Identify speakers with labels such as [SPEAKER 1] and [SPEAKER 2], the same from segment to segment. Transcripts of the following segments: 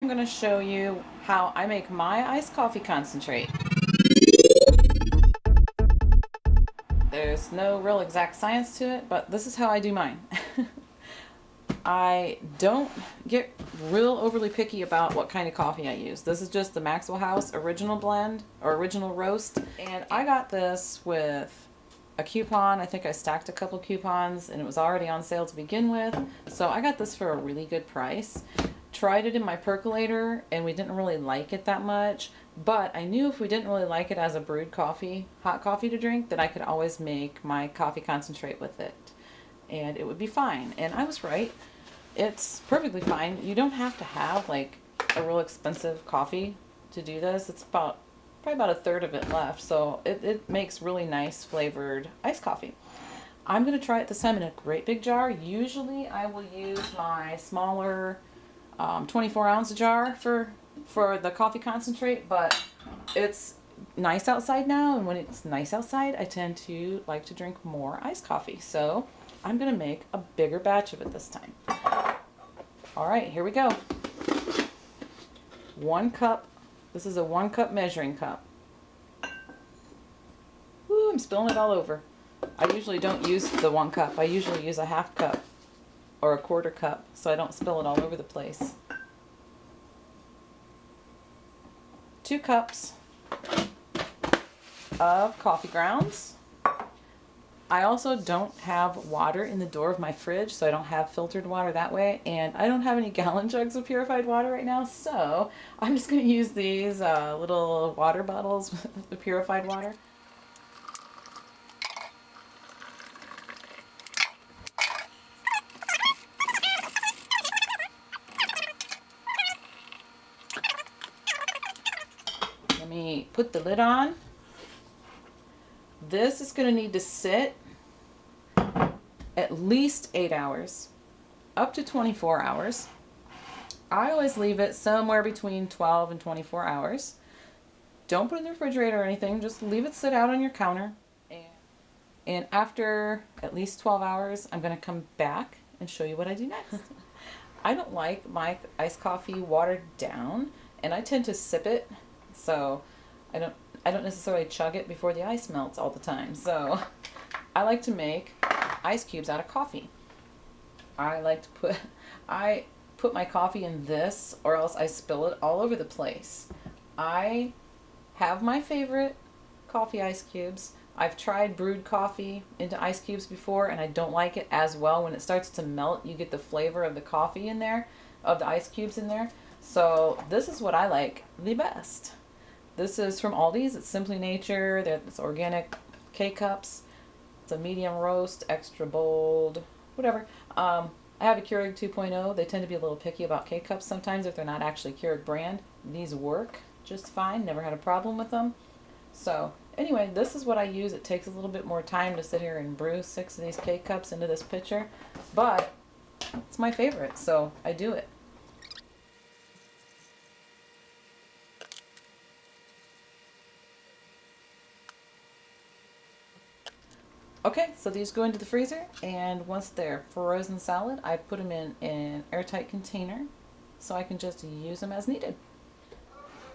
[SPEAKER 1] going to show you how I make my iced coffee concentrate. There's no real exact science to it, but this is how I do mine. I don't get real overly picky about what kind of coffee I use. This is just the Maxwell House original blend or original roast, and I got this with a coupon. I think I stacked a couple coupons and it was already on sale to begin with, so I got this for a really good price. Tried it in my percolator and we didn't really like it that much, but I knew if we didn't really like it as a brewed coffee, hot coffee to drink, that I could always make my coffee concentrate with it and it would be fine. And I was right. It's perfectly fine. You don't have to have like a real expensive coffee to do this. It's probably about a third of it left, so it makes really nice flavored iced coffee. I'm going to try it this time in a great big jar. Usually I will use my smaller 24-ounce jar for the coffee concentrate, but it's nice outside now, and when it's nice outside I tend to like to drink more iced coffee, so I'm going to make a bigger batch of it this time. Alright, here we go. 1 cup. This is a 1 cup measuring cup. Woo, I'm spilling it all over. I usually don't use the 1 cup. I usually use a 1/2 cup or a 1/4 cup so I don't spill it all over the place. 2 cups of coffee grounds. I also don't have water in the door of my fridge, so I don't have filtered water that way, and I don't have any gallon jugs of purified water right now, so I'm just going to use these little water bottles with the purified water. Let me put the lid on. This is going to need to sit at least 8 hours, up to 24 hours. I always leave it somewhere between 12 and 24 hours. Don't put it in the refrigerator or anything, just leave it sit out on your counter. And after at least 12 hours, I'm going to come back and show you what I do next. I don't like my iced coffee watered down, and I tend to sip it, so I don't necessarily chug it before the ice melts all the time. So I like to make ice cubes out of coffee. I put my coffee in this, or else I spill it all over the place. I have my favorite coffee ice cubes. I've tried brewed coffee into ice cubes before, and I don't like it as well. When it starts to melt, you get the flavor of the coffee in there, of the ice cubes in there. So this is what I like the best. This is from Aldi's. It's Simply Nature. It's organic K-cups. It's a medium roast, extra bold, whatever. I have a Keurig 2.0. They tend to be a little picky about K-cups sometimes if they're not actually Keurig brand. These work just fine. Never had a problem with them. So anyway, this is what I use. It takes a little bit more time to sit here and brew 6 of these K-cups into this pitcher, but it's my favorite, so I do it. Okay, so these go into the freezer, and once they're frozen solid, I put them in an airtight container so I can just use them as needed.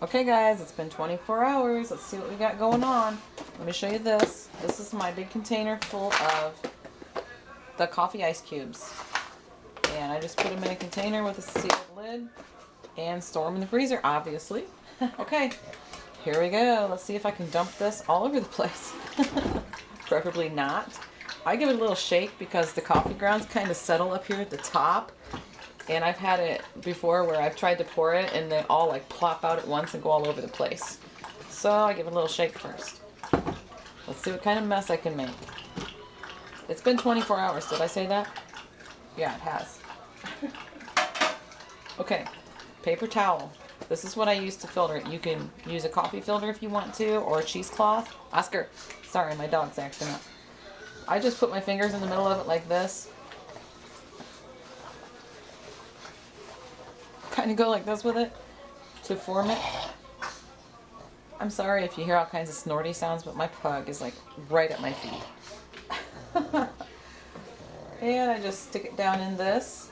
[SPEAKER 1] Okay guys, it's been 24 hours. Let's see what we got going on. Let me show you this. This is my big container full of the coffee ice cubes. And I just put them in a container with a sealed lid and store them in the freezer, obviously. Okay, here we go. Let's see if I can dump this all over the place. Preferably not. I give it a little shake because the coffee grounds kind of settle up here at the top, and I've had it before where I've tried to pour it and they all like plop out at once and go all over the place. So I give it a little shake first. Let's see what kind of mess I can make. It's been 24 hours. Did I say that? Yeah, it has. Okay, paper towel. This is what I use to filter it. You can use a coffee filter if you want to, or a cheesecloth. Oscar, sorry, my dog's acting up. I just put my fingers in the middle of it like this. Kind of go like this with it to form it. I'm sorry if you hear all kinds of snorty sounds, but my pug is like right at my feet. And I just stick it down in this.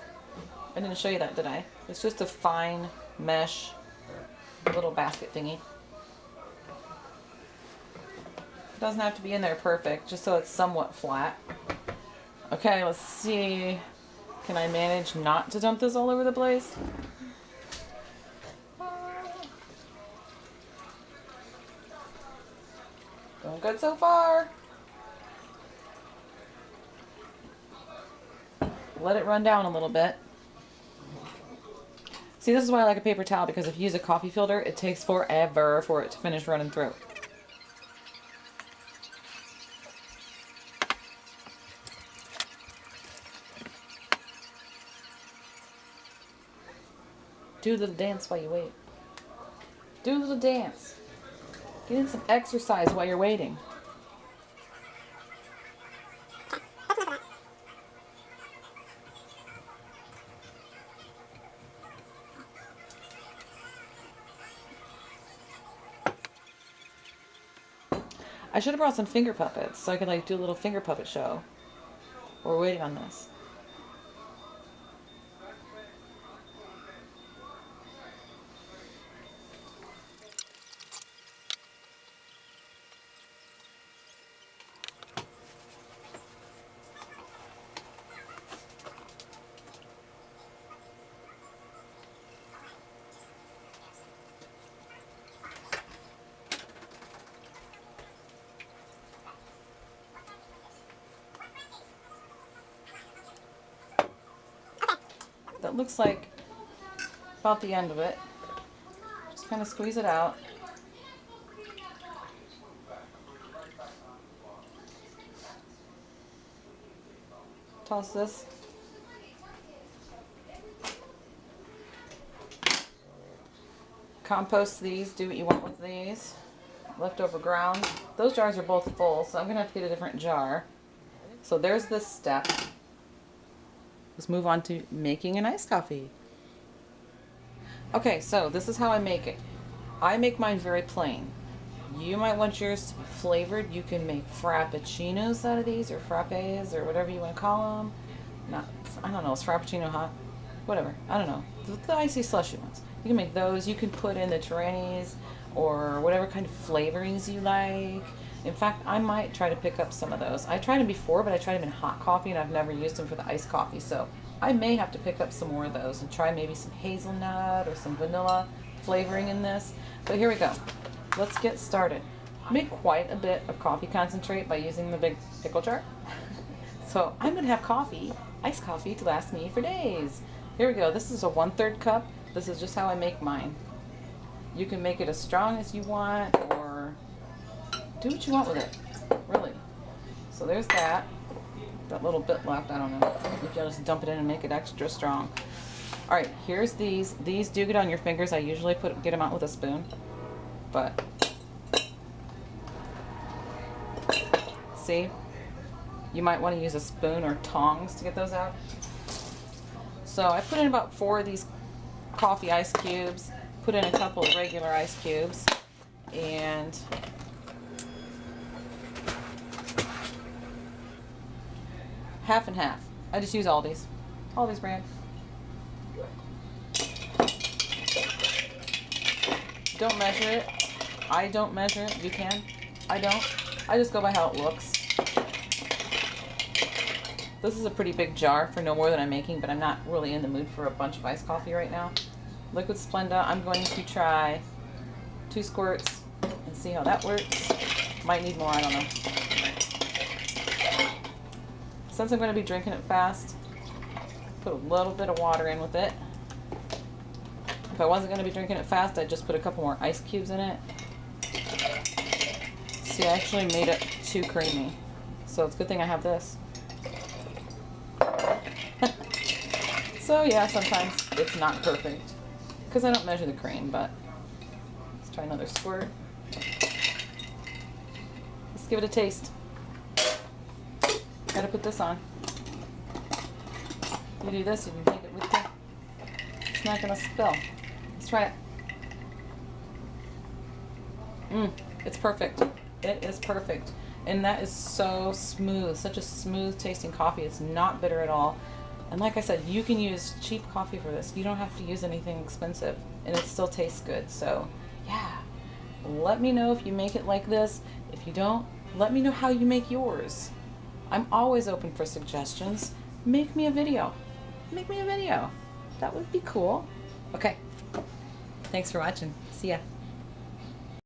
[SPEAKER 1] I didn't show you that, did I? It's just a fine mesh little basket thingy. It doesn't have to be in there perfect, just so it's somewhat flat. Okay, let's see. Can I manage not to dump this all over the place? Going good so far. Let it run down a little bit. See, this is why I like a paper towel, because if you use a coffee filter, it takes forever for it to finish running through. Do a little dance while you wait. Do a little dance. Get in some exercise while you're waiting. I should have brought some finger puppets so I could like do a little finger puppet show. We're waiting on this. That looks like about the end of it. Just kind of squeeze it out. Toss this. Compost these, do what you want with these. Leftover ground. Those jars are both full, so I'm going to have to get a different jar. So there's this step. Let's move on to making an iced coffee. Okay, so this is how I make it. I make mine very plain. You might want yours to be flavored. You can make frappuccinos out of these, or frappes, or whatever you want to call them. Not, I don't know, is frappuccino hot? Whatever, I don't know. The icy slushy ones. You can make those. You can put in the tyrannies or whatever kind of flavorings you like. In fact, I might try to pick up some of those. I tried them before, but I tried them in hot coffee, and I've never used them for the iced coffee. So I may have to pick up some more of those and try maybe some hazelnut or some vanilla flavoring in this. But here we go. Let's get started. I made quite a bit of coffee concentrate by using the big pickle jar. So I'm going to have coffee, iced coffee, to last me for days. Here we go. This is a 1/3 cup. This is just how I make mine. You can make it as strong as you want, or do what you want with it, really. So there's that. That little bit left, I don't know. If you'll just dump it in and make it extra strong. All right, here's these. These do get on your fingers. I usually get them out with a spoon, but see, you might want to use a spoon or tongs to get those out. So I put in about 4 of these coffee ice cubes, put in a couple of regular ice cubes, and half and half. I just use Aldi's brand. Don't measure it. I don't measure it. You can. I don't. I just go by how it looks. This is a pretty big jar for no more than I'm making, but I'm not really in the mood for a bunch of iced coffee right now. Liquid Splenda, I'm going to try 2 squirts and see how that works. Might need more, I don't know. Since I'm going to be drinking it fast, put a little bit of water in with it. If I wasn't going to be drinking it fast, I'd just put a couple more ice cubes in it. See, I actually made it too creamy, so it's a good thing I have this. So yeah, sometimes it's not perfect because I don't measure the cream, but let's try another squirt. Let's give it a taste. Gotta put this on. You do this, you can make it with you. It's not gonna spill. Let's try it. It's perfect. It is perfect. And that is so smooth, such a smooth tasting coffee. It's not bitter at all. And like I said, you can use cheap coffee for this. You don't have to use anything expensive. and it still tastes good. So yeah, let me know if you make it like this. If you don't, let me know how you make yours. I'm always open for suggestions. Make me a video. Make me a video. That would be cool. Okay. Thanks for watching. See ya.